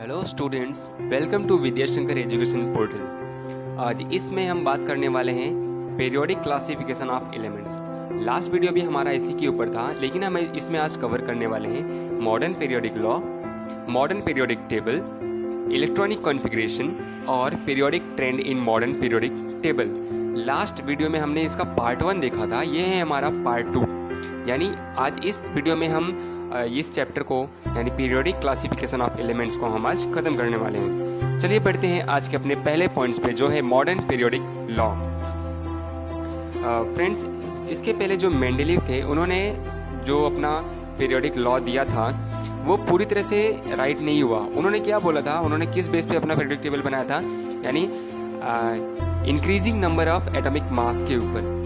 Hello students, welcome to Vidyashankar education portal. आज इसमें हम बात करने वाले हैं periodic classification of elements. Last video भी हमारा इसी के ऊपर था, लेकिन हम इसमें आज कवर करने वाले हैं modern periodic law, modern periodic table, electronic configuration और periodic trend in modern periodic table. Last video में हमने इसका पार्ट 1 देखा था, ये है हमारा पार्ट 2। यानी आज इस वीडियो में हम इस चैप्टर को यानी पीरियोडिक क्लासिफिकेशन ऑफ एलिमेंट्स को हम आज खत्म करने वाले हैं। चलिए बढ़ते हैं आज के अपने पहले पॉइंट्स पे, जो है मॉडर्न पीरियोडिक लॉ। फ्रेंड्स, इसके पहले जो मेंडेलीव थे, उन्होंने जो अपना पीरियोडिक लॉ दिया था वो पूरी तरह से राइट नहीं हुआ। उन्होंने क्या बोला था, उन्होंने किस बेस पे अपना पीरियोडिक टेबल बनाया था, यानी increasing number of atomic mass के ऊपर।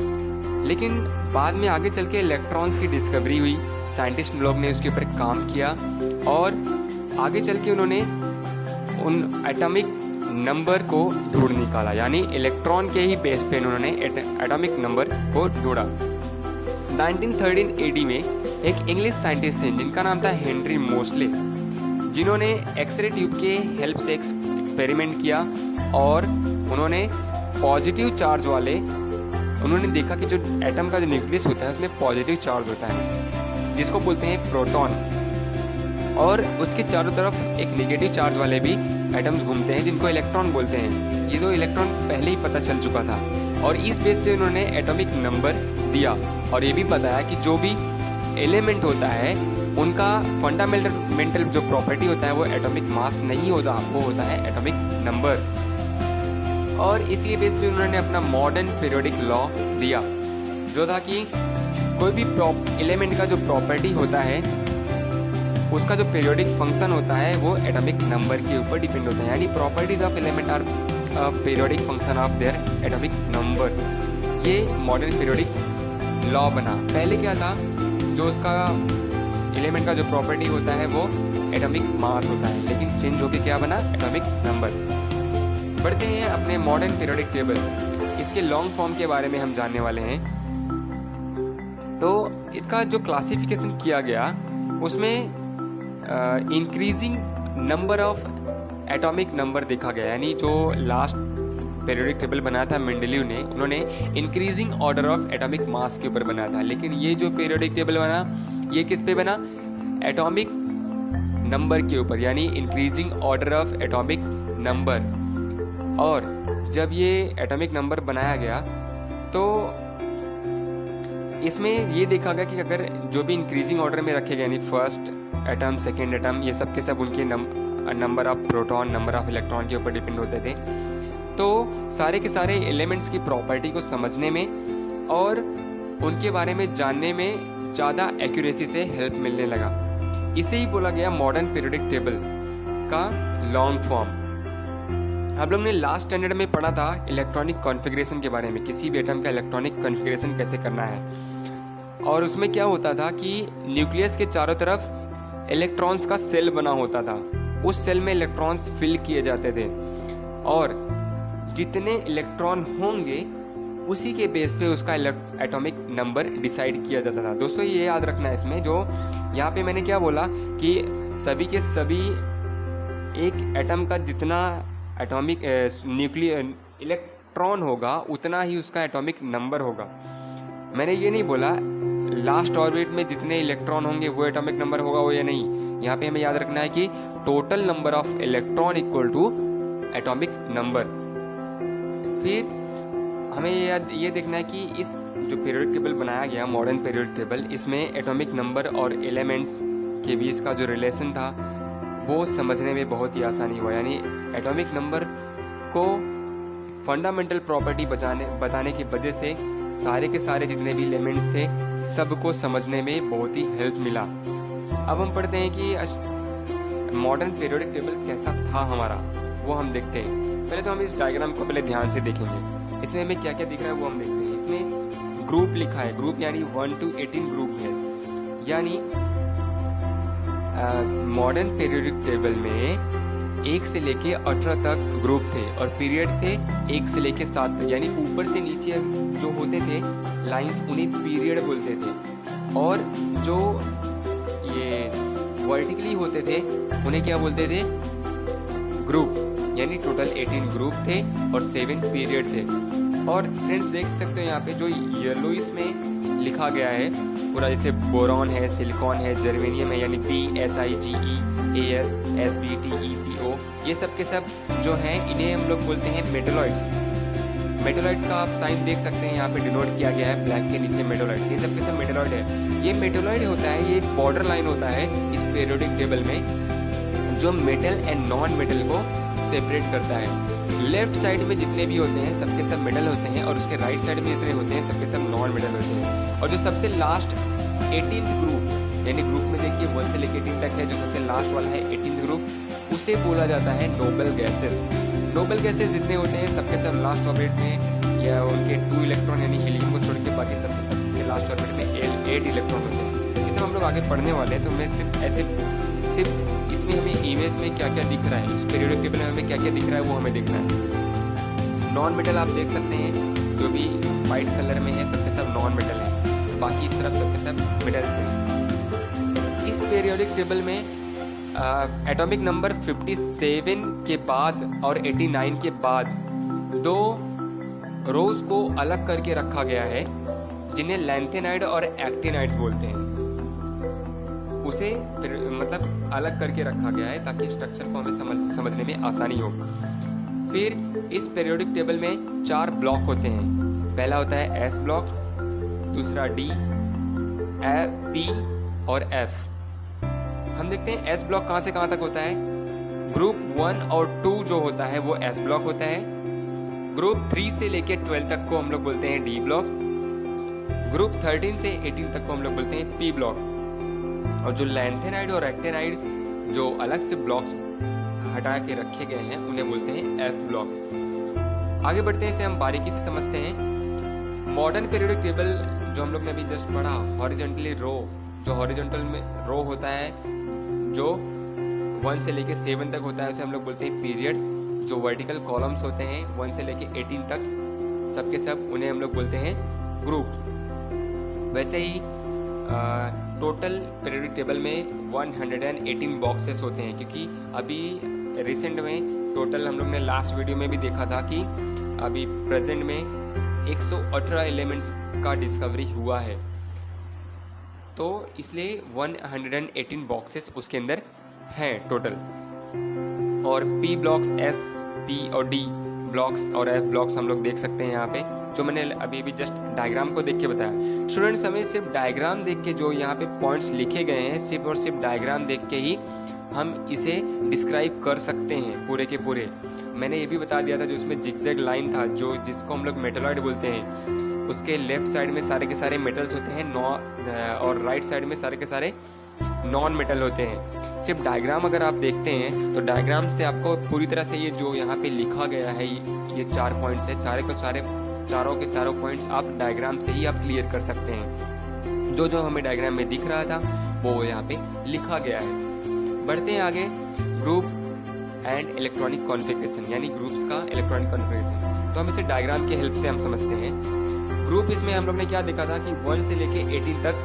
लेकिन बाद में आगे चल के इलेक्ट्रॉन्स की डिस्कवरी हुई, साइंटिस्ट लोग ने उसके ऊपर काम किया और आगे चल के उन्होंने उन एटॉमिक नंबर को ढूंढ निकाला, यानी इलेक्ट्रॉन के ही बेस पे उन्होंने एटॉमिक नंबर को ढूंढा। 1913 एडी में एक इंग्लिश साइंटिस्ट थे जिनका नाम था हेनरी मोसले, जिन्होंने एक्सरे ट्यूब के हेल्प से एक्सपेरिमेंट किया और उन्होंने पॉजिटिव चार्ज वाले उन्होंने देखा कि जो एटम का जो न्यूक्लियस होता है उसमें पॉजिटिव चार्ज होता है जिसको बोलते हैं प्रोटॉन, और उसके चारों तरफ एक नेगेटिव चार्ज वाले भी एटम्स घूमते हैं जिनको इलेक्ट्रॉन बोलते हैं। ये तो इलेक्ट्रॉन पहले ही पता चल चुका था और इस बेस पे उन्होंने एटॉमिक नंबर दिया और ये भी बताया कि जो भी एलिमेंट होता है उनका फंडामेंटल जो प्रॉपर्टी होता है वो एटॉमिक मास नहीं होता, वो होता है एटॉमिक नंबर। और इसी बेस पे उन्होंने अपना मॉडर्न पीरियोडिक लॉ दिया, जो था कि कोई भी एलिमेंट का जो प्रॉपर्टी होता है उसका जो पीरियोडिक फंक्शन होता है वो एटॉमिक नंबर के ऊपर डिपेंड होता है, यानी properties of element are periodic function of their atomic numbers. ये मॉडर्न पीरियोडिक लॉ बना। पहले क्या था, जो उसका एलिमेंट का जो प्रॉपर्टी होता है वो एटॉमिक मास होता है, लेकिन चेंज होकर क्या बना, एटॉमिक नंबर। बढ़ते हैं अपने मॉडर्न पीरियोडिक टेबल, इसके लॉन्ग फॉर्म के बारे में हम जानने वाले हैं। तो इसका जो क्लासिफिकेशन किया गया उसमें increasing number of atomic number देखा गया, यानी जो लास्ट पीरियोडिक टेबल बनाया था मेंडेलीव ने, उन्होंने increasing order of atomic mass के ऊपर बनाया था। लेकिन ये जो पीरियोडिक टेबल बना ये किस पे बना, एटॉमिक नंबर के ऊपर, यानी increasing order of atomic number. और जब ये एटॉमिक नंबर बनाया गया तो इसमें ये देखा गया कि अगर जो भी इंक्रीजिंग ऑर्डर में रखे गए, यानी फर्स्ट एटम, सेकेंड एटम, ये सब के सब उनके number of proton, number of electron के ऊपर डिपेंड होते थे। तो सारे के सारे एलिमेंट्स की प्रॉपर्टी को समझने में और उनके बारे में जानने में ज़्यादा एक्यूरेसी से हेल्प मिलने लगा। इसे ही बोला गया मॉडर्न पीरियोडिक टेबल का लॉन्ग फॉर्म। आप लोग ने लास्ट स्टैंडर्ड में पढ़ा था इलेक्ट्रॉनिक कॉन्फ़िगरेशन के बारे में, किसी भी एटम का इलेक्ट्रॉनिक कॉन्फ़िगरेशन कैसे करना है। और उसमें क्या होता था कि न्यूक्लियस के चारों तरफ इलेक्ट्रॉन्स का सेल बना होता था, उस सेल में इलेक्ट्रॉन्स फिल किए जाते थे और जितने इलेक्ट्रॉन होंगे उसी के बेस पे उसका एटॉमिक नंबर डिसाइड किया जाता था। दोस्तों ये याद रखना है इसमें, जो यहाँ पे मैंने क्या बोला कि सभी के सभी एक एटम का जितना एटॉमिक इलेक्ट्रॉन होगा उतना ही उसका एटॉमिक नंबर होगा। मैंने ये नहीं बोला लास्ट ऑर्बिट में जितने इलेक्ट्रॉन होंगे वो एटॉमिक नंबर होगा, वो या नहीं। यहाँ पे हमें याद रखना है कि total number of electron equal to atomic number. फिर हमें ये देखना है कि इस जो पीरियोडिक टेबल बनाया गया मॉडर्न पीरियोडिक टेबल, इसमें एटॉमिक नंबर और एलिमेंट्स के बीच का जो रिलेशन था वो समझने में बहुत ही आसानी हुआ, यानी एटॉमिक नंबर को फंडामेंटल प्रॉपर्टी बताने की वजह से सारे के सारे जितने भी एलिमेंट्स थे सबको समझने में बहुत ही हेल्प मिला। अब हम पढ़ते हैं कि मॉडर्न पीरियोडिक टेबल कैसा था हमारा, वो हम देखते हैं। पहले तो हम इस डायग्राम को पहले ध्यान से देखेंगे, इसमें हमें क्या क्या दिख रहा है वो हम देखते हैं। इसमें ग्रुप लिखा है, ग्रुप यानी 1 to 18 ग्रुप है, यानी मॉडर्न पीरियोडिक टेबल में 1 से लेके 18 तक ग्रुप थे और पीरियड थे 1 से लेके 7 तक, यानी ऊपर से नीचे जो होते थे लाइंस उन्हें पीरियड बोलते थे, और जो ये वर्टिकली होते थे उन्हें क्या बोलते थे, ग्रुप, यानी टोटल 18 ग्रुप थे और 7 पीरियड थे। और फ्रेंड्स देख सकते हो यहाँ पे जो येलो इसमें लिखा गया है पूरा, जैसे बोरॉन है, सिलिकॉन है, जर्मेनियम है, यानी PSIGE, AS, SBT, EPO, ये सब के सब जो हैं इन्हें हम लोग बोलते हैं मेटलॉइड्स। मेटलॉइड्स का आप साइन देख सकते हैं यहाँ पे डिनोट किया गया है ब्लैक के नीचे मेटलॉइड्स, ये सब के सब मेटलॉइड है। ये मेटलॉइड होता है, ये एक बॉर्डर लाइन होता है इस पीरियोडिक टेबल में जो मेटल एंड नॉन मेटल को सेपरेट करता है। लेफ्ट साइड में जितने भी होते हैं सबके सब मेटल होते हैं और उसके राइट साइड में जितने होते हैं सबके सब नॉन मेटल होते हैं। और जो सबसे लास्ट 18th ग्रुप, यानी ग्रुप में देखिए 1 से लेकर 18 तक है, जो सबसे लास्ट वाला है 18th ग्रुप, उसे बोला जाता है नोबल गैसेस। नोबल गैसेस जितने होते हैं सबके सब लास्ट ऑर्बिट में या उनके 2 इलेक्ट्रॉन यानी हीलियम को छोड़ के बाकी सबके सबके लास्ट ऑर्बिट में 8 इलेक्ट्रॉन होते हैं। ये सब हम लोग आगे पढ़ने वाले हैं, तो मैं सिर्फ इसमें हमें इमेज में क्या क्या दिख रहा है, इस पीरियोडिक टेबल में हमें क्या क्या दिख रहा है वो हमें देखना है। नॉन मेटल आप देख सकते हैं जो भी वाइट कलर में है सबके सब नॉन मेटल है, बाकी इस तरफ सबके सब मेटल है। इस पीरियोडिक टेबल में एटॉमिक नंबर 57 के बाद और 89 के बाद 2 रोज को अलग करके रखा गया है जिन्हें लैंथेनाइड और एक्टिनाइड्स बोलते हैं। उसे फिर मतलब अलग करके रखा गया है ताकि स्ट्रक्चर को हमें समझने में आसानी हो। फिर इस पीरियोडिक टेबल में 4 ब्लॉक होते हैं। पहला होता है S ब्लॉक, दूसरा D, P और F। हम देखते हैं S ब्लॉक कहाँ से कहाँ तक होता है। ग्रुप 1 और 2 जो होता है वो S ब्लॉक होता है। ग्रुप 3 से लेके 12 तक को हम लोग बोलते हैं D ब्लॉक। ग्रुप 13 से 18 तक को हम लोग बोलते हैं P ब्लॉक। और जो लैंथेनाइड और एक्टिनाइड जो अलग से ब्लॉक्स हटा के रखे गए हैं उन्हें बोलते हैं F ब्लॉक। आगे बढ़ते हैं, इसे हम बारीकी से समझते हैं। मॉडर्न पीरियोडिक टेबल जो हम लोग ने अभी जस्ट पढ़ा, हॉरिजॉन्टली रो, जो हॉरिजॉन्टल में रो होता है जो 1 से लेके 7 तक होता है उसे हम लोग बोलते हैं पीरियड। जो वर्टिकल कॉलम्स होते हैं 1 से लेके 18 तक सबके सब उन्हें हम लोग बोलते हैं ग्रुप। वैसे ही टोटल पीरियोडिक टेबल में 118 बॉक्सेस होते हैं, क्योंकि अभी रिसेंट में टोटल हम लोग ने लास्ट वीडियो में भी देखा था कि अभी प्रेजेंट में 118 एलिमेंट्स का डिस्कवरी हुआ है, तो इसलिए 118 बॉक्सेस उसके अंदर हैं टोटल। और P ब्लॉक्स, S, P और D ब्लॉक्स और F ब्लॉक्स हम लोग देख सकते हैं यहाँ पे, जो मैंने अभी भी जस्ट डायग्राम को देख के बताया। स्टूडेंट्स हमें सिर्फ डायग्राम देख के जो यहाँ पे पॉइंट्स लिखे गए हैं सिर्फ और सिर्फ डायग्राम देख के ही हम इसे डिस्क्राइब कर सकते हैं पूरे के पूरे। मैंने ये भी बता दिया था जो इसमें जिगजैग लाइन था जो जिसको हम लोग मेटलॉइड बोलते हैं, उसके लेफ्ट साइड में सारे के सारे मेटल्स होते हैं और राइट साइड में सारे के सारे नॉन मेटल होते हैं। सिर्फ डायग्राम अगर आप देखते हैं तो डायग्राम से आपको पूरी तरह से ये जो यहाँ पे लिखा गया है ये 4 पॉइंट्स है, चारों के चारों पॉइंट्स आप डायग्राम से ही आप क्लियर कर सकते हैं। जो जो हमें डायग्राम में दिख रहा था वो यहाँ पे लिखा गया है। बढ़ते हैं आगे, ग्रुप एंड इलेक्ट्रॉनिक कॉन्फ़िगरेशन, यानी ग्रुप्स का इलेक्ट्रॉनिक कॉन्फ़िगरेशन। तो हम इसे डायग्राम की हेल्प से हम समझते हैं। ग्रुप, इसमें हम लोग ने क्या देखा था कि 1 से लेके 18 तक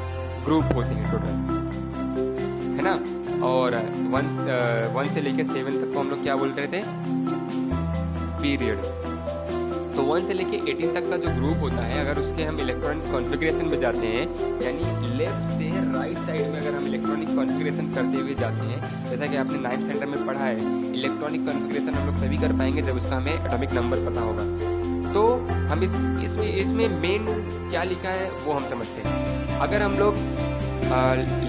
ग्रुप होते हैं टोटल, है ना। और 1 से लेके 7 तक को हम लोग क्या बोल रहे थे, पीरियड। तो 1 से लेके 18 तक का जो ग्रुप होता है, अगर उसके हम इलेक्ट्रॉनिक कॉन्फ़िगरेशन में जाते हैं, यानी लेफ्ट से राइट साइड में अगर हम इलेक्ट्रॉनिक कॉन्फ़िगरेशन करते हुए जाते हैं, जैसा कि आपने 9th स्टैंडर्ड में पढ़ा है, इलेक्ट्रॉनिक कॉन्फ़िगरेशन हम लोग तभी कर पाएंगे जब उसका हमें एटॉमिक नंबर पता होगा। तो हम इसमें मेन क्या लिखा है वो हम समझते हैं। अगर हम लोग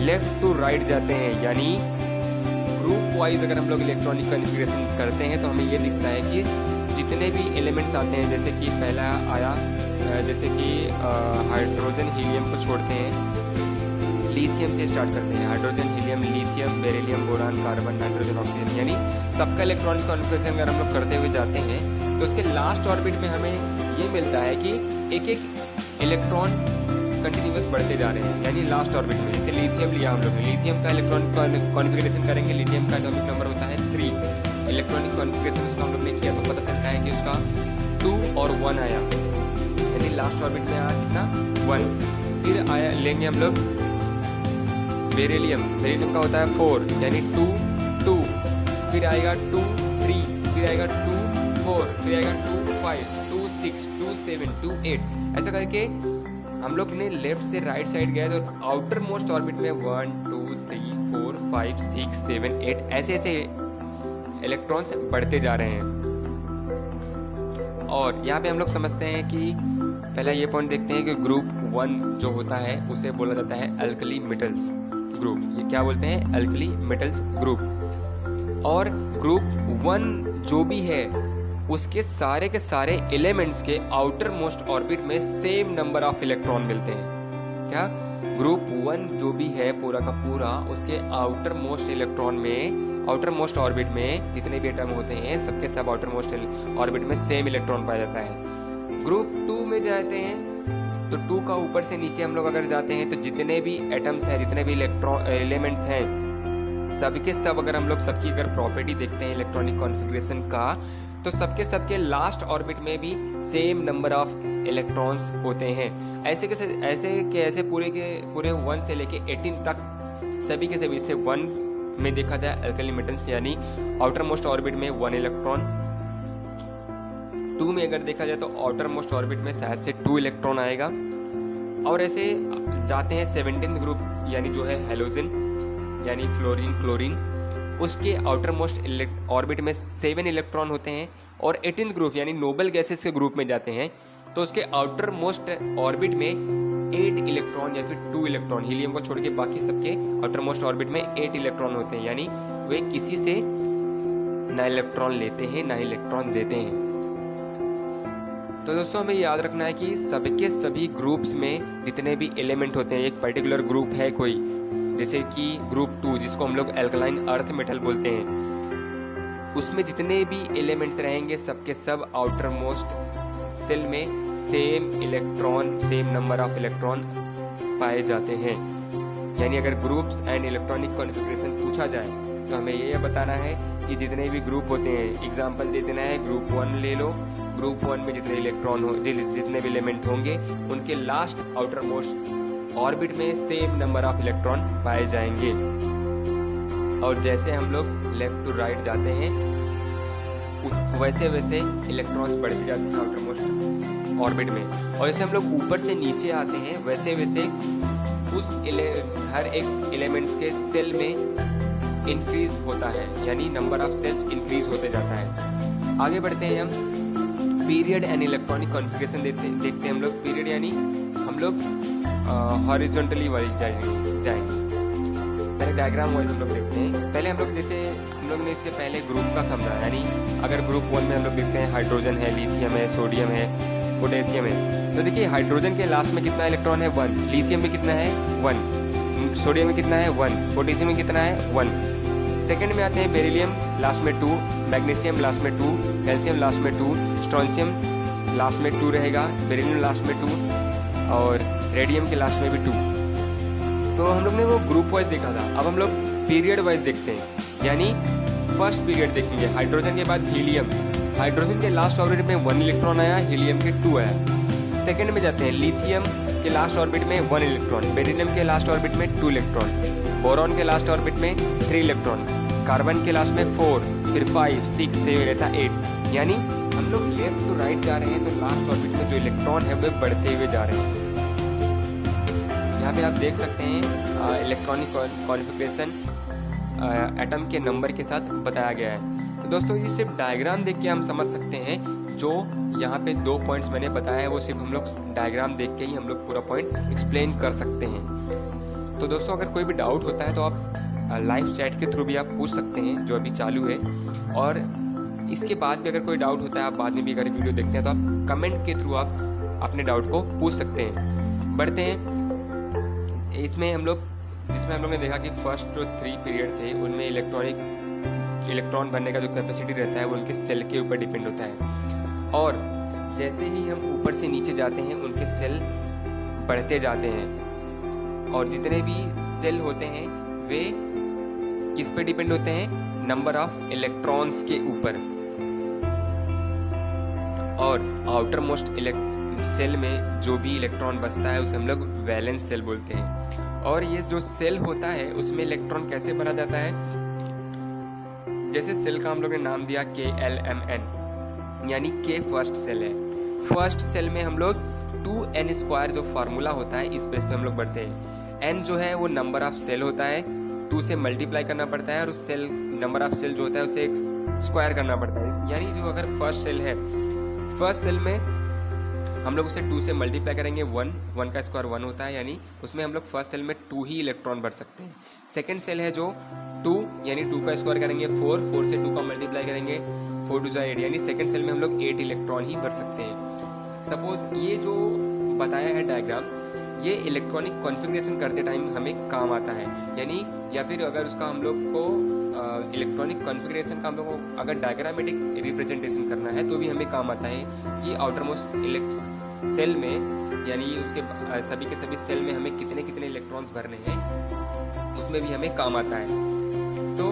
लेफ्ट टू राइट जाते हैं, यानी ग्रुप वाइज अगर हम लोग इलेक्ट्रॉनिक कॉन्फ़िगरेशन करते हैं, तो हमें ये दिखता है कि जितने भी एलिमेंट्स आते हैं, जैसे कि पहला आया जैसे कि हाइड्रोजन हीलियम को छोड़ते हैं, लिथियम से स्टार्ट करते हैं, hydrogen helium, lithium, beryllium, boron, carbon, nitrogen, oxygen, यानी सबका इलेक्ट्रॉनिक कॉन्फ़िगरेशन अगर हम लोग करते हुए जाते हैं तो उसके लास्ट ऑर्बिट में हमें ये मिलता है कि एक एक इलेक्ट्रॉन कंटिन्यूस बढ़ते जा रहे हैं, यानी लास्ट ऑर्बिट में। जैसे लिथियम लिया हम लोग ने, लिथियम का इलेक्ट्रॉनिक कॉन्फ़िगरेशन करेंगे, लिथियम का एटॉमिक नंबर होता है 3। इलेक्ट्रॉनिक कॉन्फ़िगरेशन उसका हम लोग ने किया तो पता चलता है कि उसका 2 और 1 आया, यानी लास्ट ऑर्बिट में आया कितना, 1। फिर आया लेंगे हम लोग बेरिलियम, बेरिलियम का होता है 4, यानी 2 2। फिर आएगा 2 3, फिर आएगा 2 4, फिर आएगा 2 5, 2 6, 2 7, 2 8। ऐसा करके हम लोग ने लेफ्ट से राइट साइड गए तो आउटर मोस्ट ऑर्बिट में 1 2 3 4 5 6 7 8 ऐसे ऐसे इलेक्ट्रॉन्स बढ़ते जा रहे हैं। और यहाँ पे हम लोग समझते हैं कि पहला ये पॉइंट देखते हैं कि ग्रुप 1 जो होता है उसे बोला जाता है अल्कली मेटल्स ग्रुप। ये क्या बोलते हैं? Alkali metals group. और ग्रुप 1 जो भी है उसके सारे के सारे एलिमेंट्स के आउटर मोस्ट ऑर्बिट में सेम नंबर ऑफ इलेक्ट्रॉन मिलते हैं। क्या? ग्रुप 1 जो भी है पूरा का पूरा उसके आउटर मोस्ट इलेक्ट्रॉन में, आउटर मोस्ट ऑर्बिट में जितने भी एटम होते हैं सबके सब आउटर मोस्ट ऑर्बिट में सेम इलेक्ट्रॉन पाया जाता है। ग्रुप 2 में जाते हैं तो 2 का ऊपर से नीचे हम लोग अगर जाते हैं तो जितने भी एटम्स हैं, जितने भी इलेक्ट्रॉन एलिमेंट्स हैं, सबके सब अगर हम लोग सबकी अगर प्रॉपर्टी देखते हैं इलेक्ट्रॉनिक कॉन्फ़िगरेशन का, तो सबके सबके लास्ट ऑर्बिट में भी सेम नंबर ऑफ इलेक्ट्रॉन्स होते हैं। ऐसे पूरे 1 से लेके 18 तक सभी के सभी से 1 में देखा जाए अल्कली मेटल्स यानी आउटर मोस्ट ऑर्बिट में 1 इलेक्ट्रॉन, 2 में अगर देखा जाए तो आउटर मोस्ट ऑर्बिट में शायद से 2 इलेक्ट्रॉन आएगा। और ऐसे जाते हैं 17th ग्रुप यानी जो है हेलोजन यानी फ्लोरीन क्लोरीन, उसके आउटर मोस्ट ऑर्बिट में 7 इलेक्ट्रॉन होते हैं। और 18th ग्रुप यानी नोबल गैसेस के ग्रुप में जाते हैं तो उसके आउटर मोस्ट ऑर्बिट में 8 इलेक्ट्रॉन या फिर 2 इलेक्ट्रॉन, हीलियम को छोड़ के बाकी सबके आउटर मोस्ट ऑर्बिट में 8 इलेक्ट्रॉन होते हैं, यानी वे किसी से ना इलेक्ट्रॉन लेते हैं ना इलेक्ट्रॉन देते हैं। तो दोस्तों हमें याद रखना है कि सबके सभी ग्रुप्स में जितने भी एलिमेंट होते हैं, एक पर्टिकुलर ग्रुप है कोई, जैसे कि ग्रुप 2 जिसको हम लोग एल्कलाइन अर्थ मेटल बोलते हैं, उसमें जितने भी एलिमेंट्स रहेंगे सबके सब आउटर मोस्ट सेल में same electron, same number of electron पाए जाते हैं। यानी अगर ग्रुप्स एंड इलेक्ट्रॉनिक कॉन्फ़िगरेशन पूछा जाए तो हमें ये बताना है कि जितने भी ग्रुप होते हैं, एग्जांपल दे देना है ग्रुप 1 ले लो, ग्रुप 1 में जितने इलेक्ट्रॉन हो, जितने भी एलिमेंट होंगे उनके लास्ट आउटर मोस्ट ऑर्बिट में सेम नंबर ऑफ इलेक्ट्रॉन पाए जाएंगे। और जैसे हम लोग लेफ्ट टू राइट जाते हैं वैसे वैसे इलेक्ट्रॉन्स बढ़ते जाते हैं आउटर मोस्ट ऑर्बिट में। और जैसे हम लोग ऊपर से नीचे आते हैं वैसे वैसे उस हर एक एलिमेंट्स के सेल में इंक्रीज होता है, यानी नंबर ऑफ सेल्स इंक्रीज होते जाता है। आगे बढ़ते हैं हम पीरियड एंड इलेक्ट्रॉनिक कॉन्फ़िगरेशन देखते हैं हम लोग। पीरियड यानी हम लोग हॉरिजॉन्टली वाइज जाएंगे। पहले डायग्राम वाइज हम लोग देखते हैं। पहले हम लोग जैसे हम लोग ने इसके पहले ग्रुप का समझा, यानी अगर ग्रुप 1 में हम लोग देखते हैं हाइड्रोजन है, लिथियम है, सोडियम है, पोटेशियम है। तो देखिए हाइड्रोजन के लास्ट में कितना इलेक्ट्रॉन है? 1। लिथियम में कितना है? 1। सोडियम में कितना है? 1। पोटेशियम में कितना है? 1। सेकंड में आते हैं बेरिलियम, लास्ट में 2, मैग्नीशियम लास्ट में 2, कैल्शियम लास्ट में 2, स्ट्रोंशियम लास्ट में 2 रहेगा, बेरिलियम लास्ट में 2 और रेडियम के लास्ट में भी 2। तो हम लोग ने वो ग्रुप वाइज देखा था। अब हम लोग पीरियड वाइज देखते हैं, यानी फर्स्ट पीरियड देखेंगे। हाइड्रोजन के बाद हीलियम, हाइड्रोजन के लास्ट ऑर्बिट में 1 इलेक्ट्रॉन आया, हीलियम के 2 आया। सेकंड में जाते हैं लिथियम के लास्ट ऑर्बिट में 1 इलेक्ट्रॉन, बेरिलियम के लास्ट ऑर्बिट में 2 इलेक्ट्रॉन, बोरॉन के लास्ट ऑर्बिट में 3 इलेक्ट्रॉन, कार्बन के लास्ट में 4, फिर 5, 6, 7 ऐसा 8। यानी हम लोग लेफ्ट टू राइट जा रहे हैं तो लास्ट ऑर्बिट में जो इलेक्ट्रॉन है वे बढ़ते हुए जा रहे हैं। यहाँ पे आप देख सकते हैं इलेक्ट्रॉनिक कॉन्फ़िगरेशन एटम के नंबर के साथ बताया गया है। तो दोस्तों ये सिर्फ डायग्राम देख के हम समझ सकते हैं। जो यहाँ पे 2 पॉइंट्स मैंने बताया है वो सिर्फ हम लोग डायग्राम देख के ही हम लोग पूरा पॉइंट एक्सप्लेन कर सकते हैं। तो दोस्तों अगर कोई भी डाउट होता है तो आप लाइव चैट के थ्रू भी आप पूछ सकते हैं जो अभी चालू है। और इसके बाद भी अगर कोई डाउट होता है, आप बाद में भी अगर वीडियो देखते हैं तो आप कमेंट के थ्रू आप अपने डाउट को पूछ सकते हैं। बढ़ते हैं इसमें हम लोग, जिसमें हम लोग ने देखा कि फर्स्ट जो 3 पीरियड थे उनमें इलेक्ट्रॉन बनने का जो कैपेसिटी रहता है वो उनके सेल के ऊपर डिपेंड होता है। और जैसे ही हम ऊपर से नीचे जाते हैं उनके सेल बढ़ते जाते हैं। और जितने भी सेल होते हैं वे किस पे डिपेंड होते हैं? नंबर ऑफ इलेक्ट्रॉन्स के ऊपर। और आउटर मोस्ट सेल में जो भी इलेक्ट्रॉन बचता है उसे हम लोग वैलेंस सेल बोलते हैं। और ये जो सेल होता है उसमें इलेक्ट्रॉन कैसे भरा जाता है? जैसे सेल का हम लोग ने नाम दिया KLMN, यानी के फर्स्ट सेल है। फर्स्ट सेल में हम लोग 2n² जो फार्मूला होता है इस बेस पे हम लोग बढ़ते हैं। n जो है वो नंबर ऑफ सेल होता है, 2 से मल्टीप्लाई करना पड़ता है और उस सेल नंबर ऑफ सेल जो होता है उसे स्क्वायर करना पड़ता है। यानी जो अगर फर्स्ट सेल है, फर्स्ट सेल में हम लोग उसे 2 से मल्टीप्लाई करेंगे 1 का स्क्वायर 1 होता है, यानी उसमें हम लोग फर्स्ट सेल में 2 ही इलेक्ट्रॉन भर सकते हैं। सेकेंड सेल है जो 2, यानी 2 का स्क्वायर करेंगे 4 से 2 का मल्टीप्लाई करेंगे 4 2 8, यानी सेकेंड सेल में हम लोग 8 इलेक्ट्रॉन ही भर सकते हैं। सपोज ये जो बताया है डायग्राम, ये इलेक्ट्रॉनिक कॉन्फ़िगरेशन करते टाइम हमें काम आता है, यानी या फिर अगर उसका हम लोग को इलेक्ट्रॉनिक कॉन्फ़िगरेशन का हम लोग को अगर डायग्रामेटिक रिप्रेजेंटेशन करना है तो भी हमें काम आता है कि आउटर मोस्ट सेल में, यानी उसके सभी के सभी सेल में हमें कितने कितने इलेक्ट्रॉन्स भरने हैं उसमें भी हमें काम आता है। तो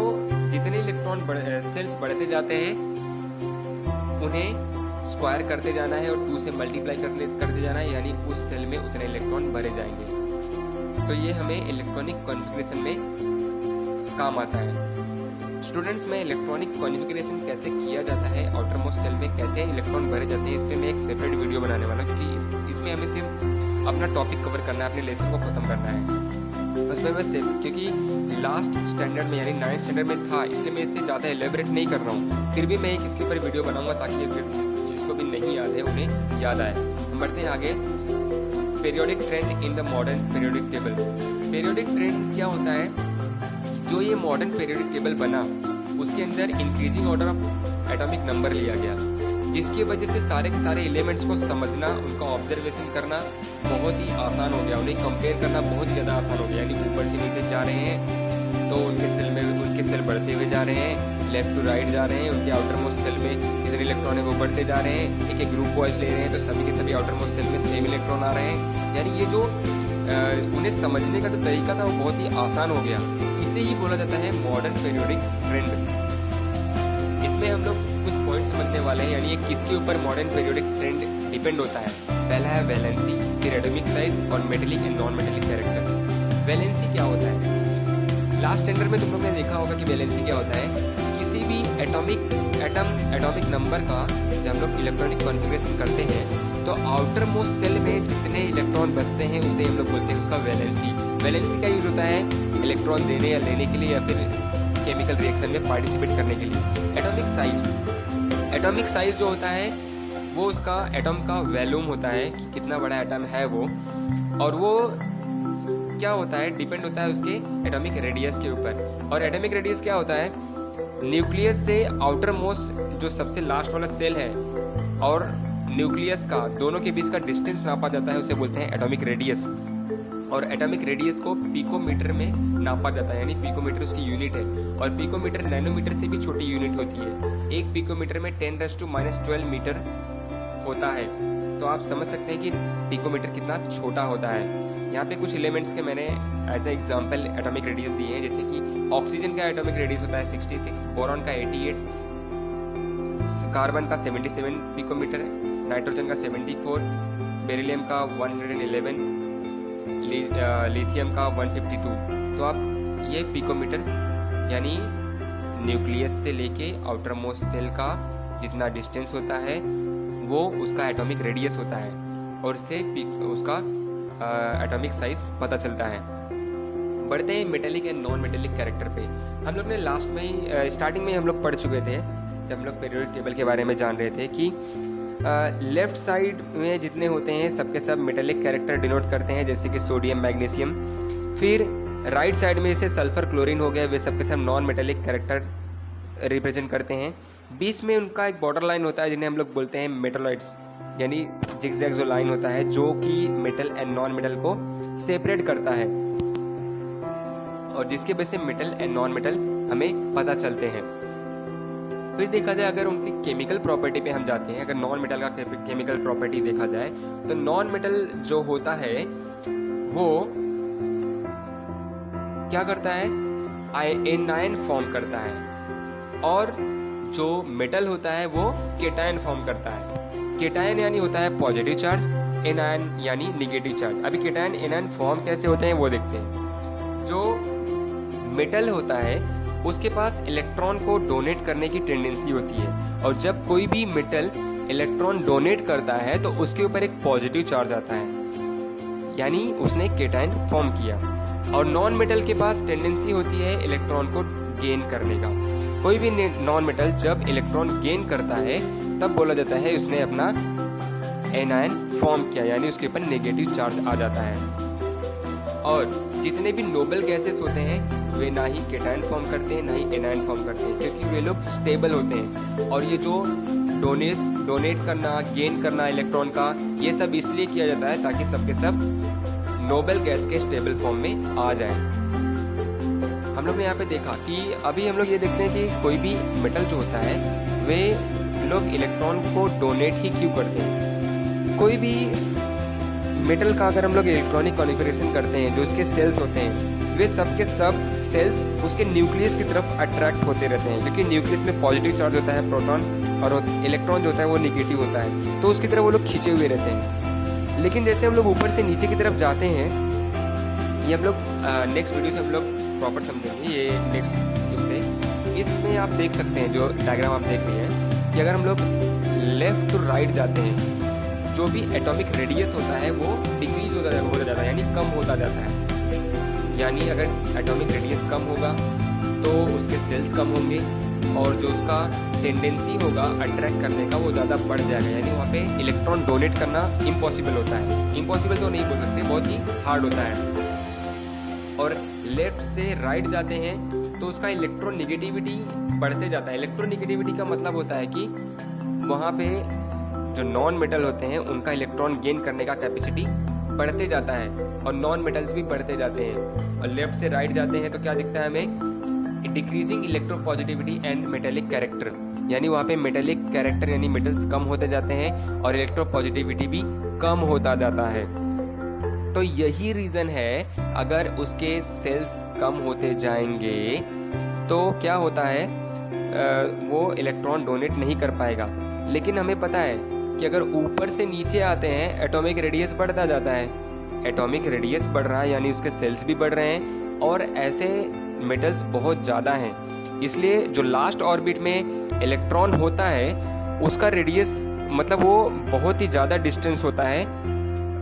जितने इलेक्ट्रॉन सेल्स बढ़ते जाते हैं उन्हें स्क्वायर करते जाना है और 2 से मल्टीप्लाई करते जाना है, यानी उस सेल में उतने इलेक्ट्रॉन भरे जाएंगे। तो ये हमें इलेक्ट्रॉनिक कॉन्फ़िगरेशन में काम आता है। स्टूडेंट्स, में इलेक्ट्रॉनिक कॉन्फ़िगरेशन कैसे किया जाता है, आउटर मोस्ट सेल में कैसे इलेक्ट्रॉन भरे जाते हैं, इस पर मैं एक सेपरेट वीडियो बनाने वाला हूँ, क्योंकि इसमें हमें सिर्फ अपना टॉपिक कवर करना है, अपने लेसन को खत्म करना है। उसमें मैं क्योंकि लास्ट स्टैंडर्ड में यानी 9th स्टैंडर्ड में था, इसलिए मैं इससे ज़्यादा एलेबरेट नहीं कर रहा हूँ। फिर भी मैं एक इसके ऊपर वीडियो बनाऊंगा ताकि जिसको भी नहीं याद है उन्हें याद आए। हम बढ़ते हैं आगे। Periodic trend in the modern periodic table. Periodic trend क्या होता है? जो ये मॉडर्न पीरियोडिक टेबल बना उसके अंदर increasing order of atomic number लिया गया, जिसकी वजह से सारे के सारे एलिमेंट्स को समझना, उनका ऑब्जर्वेशन करना बहुत ही आसान हो गया, उन्हें कंपेयर करना बहुत ही ज़्यादा आसान हो गया। यानी ऊपर से नीचे जा रहे हैं तो उनके सेल में उनके सेल बढ़ते हुए जा रहे हैं, लेफ्ट टू राइट जा रहे हैं, उनके आउटर मोस्ट सेल में कितने इलेक्ट्रॉन है वो बढ़ते जा रहे हैं। एक एक ग्रुप वाइज ले रहे हैं तो सभी के सभी आउटर मोस्ट सेल में सेम इलेक्ट्रॉन आ रहे हैं। यानी ये जो उन्हें समझने का जो तरीका था वो बहुत ही आसान हो गया। इसे ही बोला जाता है मॉडर्न पीरियोडिक ट्रेंड। इसमें हम लोग कुछ पॉइंट समझने वाले हैं, यानी ये किसके ऊपर मॉडर्न पीरियोडिक ट्रेंड डिपेंड होता है। पहला है वैलेंसी, फिर एटॉमिक साइज और metallic and non metallic character. Valency क्या होता है? लास्ट स्टैंडर्ड में तुम लोग ने देखा होगा कि वैलेंसी क्या होता है। किसी भी एटॉमिक नंबर का जब हम लोग इलेक्ट्रॉनिक कॉन्फ़िगरेशन करते हैं तो आउटर मोस्ट सेल में जितने इलेक्ट्रॉन बचते हैं उसे हम लोग बोलते हैं उसका वैलेंसी। वैलेंसी का यूज होता है इलेक्ट्रॉन देने या लेने के लिए या फिर केमिकल रिएक्शन में पार्टिसिपेट करने के लिए। एटॉमिक साइज जो होता है वो उसका एटम का वॉल्यूम होता है कि कितना बड़ा एटम है वो, और वो क्या होता है, डिपेंड होता है उसके एटॉमिक रेडियस के ऊपर। और एटॉमिक रेडियस क्या होता है? न्यूक्लियस से आउटर मोस्ट जो सबसे लास्ट वाला सेल है और न्यूक्लियस का दोनों के बीच का डिस्टेंस नापा जाता है, उसे बोलते हैं एटॉमिक रेडियस। और एटॉमिक रेडियस को पिकोमीटर में नापा जाता है, यानी पिकोमीटर उसकी यूनिट है। और पिकोमीटर नैनोमीटर से भी छोटी यूनिट होती है। एक पिकोमीटर में 10⁻⁻12 मीटर होता है। तो आप समझ सकते हैं कि पिकोमीटर कितना छोटा होता है। यहाँ पे कुछ एलिमेंट्स के मैंने as a example atomic radius दिए हैं, जैसे कि ऑक्सीजन का एटॉमिक रेडियस होता है 66, बोरॉन का 88, कार्बन का 77 पिकोमीटर, नाइट्रोजन का 74, बेरिलियम का 111, लिथियम का 152। तो आप ये पिकोमीटर यानी न्यूक्लियस से लेके आउटर मोस्ट सेल का जितना डिस्टेंस होता है वो उसका एटॉमिक रेडियस होता है, और इससे उसका एटॉमिक साइज पता चलता है। बढ़ते हैं metallic and non metallic character पे। हम लोग ने लास्ट में ही स्टार्टिंग में हम लोग पढ़ चुके थे जब हम लोग पीरियोडिक टेबल के बारे में जान रहे थे कि लेफ्ट साइड में जितने होते हैं सबके सब मेटेलिक कैरेक्टर डिनोट करते हैं, जैसे कि सोडियम, मैग्नीशियम। फिर राइट साइड में जैसे सल्फर, क्लोरीन हो गए, वे सबके सब नॉन मेटेलिक कैरेक्टर रिप्रेजेंट करते हैं। बीच में उनका एक बॉर्डर लाइन होता है जिन्हें हम लोग बोलते हैं मेटलॉइड्स, यानी जिगजैग जो लाइन होता है जो कि मेटल एंड नॉन मेटल को सेपरेट करता है, और जिसके वजह से मेटल एंड नॉन मेटल हमें पता चलते हैं। फिर देखा जाए अगर उनकी केमिकल प्रॉपर्टी पे हम जाते हैं, अगर नॉन मेटल का केमिकल प्रॉपर्टी देखा जाए तो नॉन मेटल जो होता है वो क्या करता है? एनायन फॉर्म करता है, और जो मेटल होता है वो केटायन फॉर्म करता है। केटायन यानी होता है पॉजिटिव चार्ज, एनायन यानी निगेटिव चार्ज। अभी केटायन एनायन फॉर्म कैसे होते हैं वो देखते हैं। जो मेटल होता है उसके पास इलेक्ट्रॉन को डोनेट करने की टेंडेंसी होती है, और जब कोई भी मेटल इलेक्ट्रॉन डोनेट करता है तो उसके ऊपर एक पॉजिटिव चार्ज आता है, यानी उसने केटायन फॉर्म किया। और नॉन मेटल के पास टेंडेंसी होती है इलेक्ट्रॉन को गेन करने का। कोई भी नॉन मेटल जब इलेक्ट्रॉन गेन करता है तब बोला जाता है उसने अपना एनायन फॉर्म किया, यानी उसके ऊपर नेगेटिव चार्ज आ जाता है। और जितने भी नोबल गैसेस होते हैं वे ना ही केटायन फॉर्म करते हैं ना ही एनायन फॉर्म करते हैं, क्योंकि वे लोग स्टेबल होते हैं। और ये जो डोनेट करना, गेन करना इलेक्ट्रॉन का, ये सब इसलिए किया जाता है ताकि सबके सब नोबल गैस के स्टेबल फॉर्म में आ जाए। हम लोग ने यहाँ पे देखा कि अभी हम लोग ये देखते हैं कि कोई भी मेटल जो होता है वे लोग इलेक्ट्रॉन को डोनेट ही क्यों करते हैं। कोई भी मेटल का अगर हम लोग इलेक्ट्रॉनिक कॉन्फ़िगरेशन करते हैं, जो उसके सेल्स होते हैं वे सब के सब सेल्स उसके न्यूक्लियस की तरफ अट्रैक्ट होते रहते हैं, क्योंकि न्यूक्लियस में पॉजिटिव चार्ज होता है प्रोटॉन, और इलेक्ट्रॉन जो होता है वो निगेटिव होता है, तो उसकी तरफ वो लोग खींचे हुए रहते हैं। लेकिन जैसे हम लोग ऊपर से नीचे की तरफ जाते हैं, ये हम लोग नेक्स्ट वीडियो से हम लोग प्रॉपर समझेंगे, ये नेक्स्ट उससे इसमें आप देख सकते हैं जो डायग्राम आप देख रहे हैं कि अगर हम लोग लेफ्ट टू राइट जाते हैं, जो भी एटॉमिक रेडियस होता है वो डिक्रीज होता जाता है, यानी कम होता जाता है। यानी अगर एटॉमिक रेडियस कम होगा तो उसके सेल्स कम होंगे, और जो उसका टेंडेंसी होगा अट्रैक्ट करने का वो ज़्यादा बढ़ जाएगा, यानी वहाँ पे इलेक्ट्रॉन डोनेट करना इम्पॉसिबल होता है। इम्पॉसिबल तो नहीं बोल सकते, बहुत ही हार्ड होता है। और लेफ्ट से राइट जाते हैं तो उसका इलेक्ट्रॉन निगेटिविटी बढ़ते जाता है। इलेक्ट्रॉन निगेटिविटी का मतलब होता है कि वहाँ पे जो नॉन मेटल होते हैं उनका इलेक्ट्रॉन गेन करने का कैपेसिटी बढ़ते जाता है, और नॉन मेटल्स भी बढ़ते जाते हैं। और लेफ्ट से राइट जाते हैं तो क्या दिखता है हमें, decreasing electropositivity and metallic character, यानी वहाँ पे मेटेलिक कैरेक्टर यानी मेटल्स कम होते जाते हैं और इलेक्ट्रोपॉजिटिविटी भी कम होता जाता है। तो यही रीज़न है, अगर उसके सेल्स कम होते जाएंगे तो क्या होता है, वो इलेक्ट्रॉन डोनेट नहीं कर पाएगा। लेकिन हमें पता है कि अगर ऊपर से नीचे आते हैं एटॉमिक रेडियस बढ़ता जाता है, एटॉमिक रेडियस बढ़ रहा है यानी उसके सेल्स भी बढ़ रहे हैं, और ऐसे मेटल्स बहुत ज़्यादा हैं। इसलिए जो लास्ट ऑर्बिट में इलेक्ट्रॉन होता है उसका रेडियस मतलब वो बहुत ही ज़्यादा डिस्टेंस होता है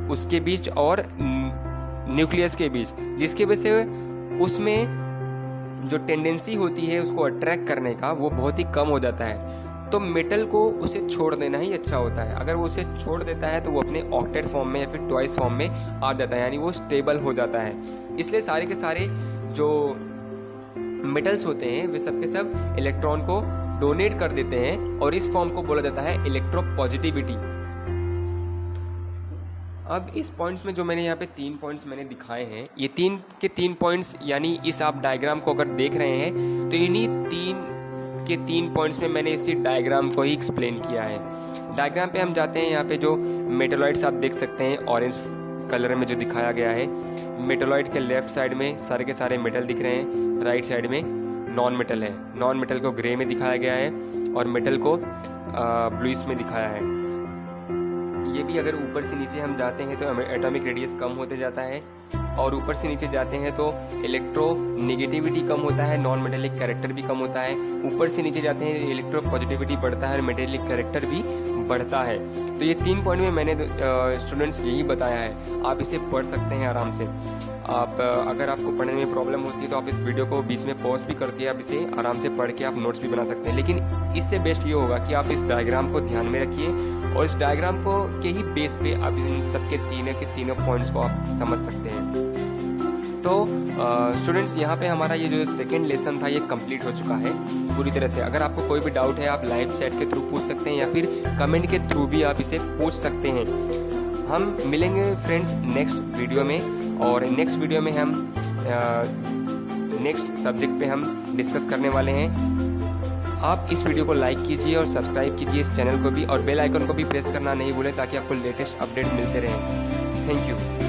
उसके बीच और न्यूक्लियस के बीच, जिसकी वजह से उसमें जो टेंडेंसी होती है उसको अट्रैक्ट करने का वो बहुत ही कम हो जाता है। तो मेटल को उसे छोड़ देना ही अच्छा होता है। अगर वो उसे छोड़ देता है तो वो अपने ऑक्टेट फॉर्म में या फिर ट्वाइस फॉर्म में आ जाता है, यानी वो स्टेबल हो जाता है। इसलिए सारे के सारे जो मेटल्स होते हैं वे सब के सब इलेक्ट्रॉन को डोनेट कर देते हैं, और इस फॉर्म को बोला जाता है इलेक्ट्रोपॉजिटिविटी। अब इस पॉइंट्स में जो मैंने यहाँ पे 3 पॉइंट्स मैंने दिखाए हैं, ये 3 के 3 पॉइंट्स, यानी इस आप डायग्राम को अगर देख रहे हैं तो इन्हीं 3 के 3 पॉइंट्स में मैंने इसी डायग्राम को ही एक्सप्लेन किया है। डायग्राम पे हम जाते हैं, यहाँ पे जो मेटलॉइड्स आप देख सकते हैं ऑरेंज कलर में जो दिखाया गया है, मेटलॉइड के लेफ्ट साइड में सारे के सारे मेटल दिख रहे हैं, राइट साइड में नॉन मेटल है। नॉन मेटल को ग्रे में दिखाया गया है और मेटल को ब्लूइश में दिखाया है। ये भी अगर ऊपर से नीचे हम जाते हैं तो एटॉमिक रेडियस कम होते जाता है, और ऊपर से नीचे जाते हैं तो इलेक्ट्रो नेगेटिविटी कम होता है, नॉन मेटेलिक कैरेक्टर भी कम होता है। ऊपर से नीचे जाते हैं इलेक्ट्रो पॉजिटिविटी बढ़ता है और मेटेलिक कैरेक्टर भी बढ़ता है। तो ये 3 पॉइंट में मैंने स्टूडेंट्स यही बताया है, आप इसे पढ़ सकते हैं आराम से। आप अगर आपको पढ़ने में प्रॉब्लम होती है तो आप इस वीडियो को बीच में पॉज भी करके आप इसे आराम से पढ़ के आप नोट्स भी बना सकते हैं। लेकिन इससे बेस्ट ये होगा कि आप इस डायग्राम को ध्यान में रखिए, और इस डायग्राम को के ही बेस पे आप इन सबके तीनों पॉइंट्स को आप समझ सकते हैं। तो स्टूडेंट्स, यहाँ पे हमारा ये जो सेकेंड लेसन था ये कंप्लीट हो चुका है पूरी तरह से। अगर आपको कोई भी डाउट है आप लाइव चैट के थ्रू पूछ सकते हैं, या फिर कमेंट के थ्रू भी आप इसे पूछ सकते हैं। हम मिलेंगे फ्रेंड्स नेक्स्ट वीडियो में, और नेक्स्ट वीडियो में हम नेक्स्ट सब्जेक्ट पे हम डिस्कस करने वाले हैं। आप इस वीडियो को लाइक कीजिए और सब्सक्राइब कीजिए इस चैनल को भी, और बेल आइकन को भी प्रेस करना नहीं भूलें ताकि आपको लेटेस्ट अपडेट मिलते रहें। Thank you.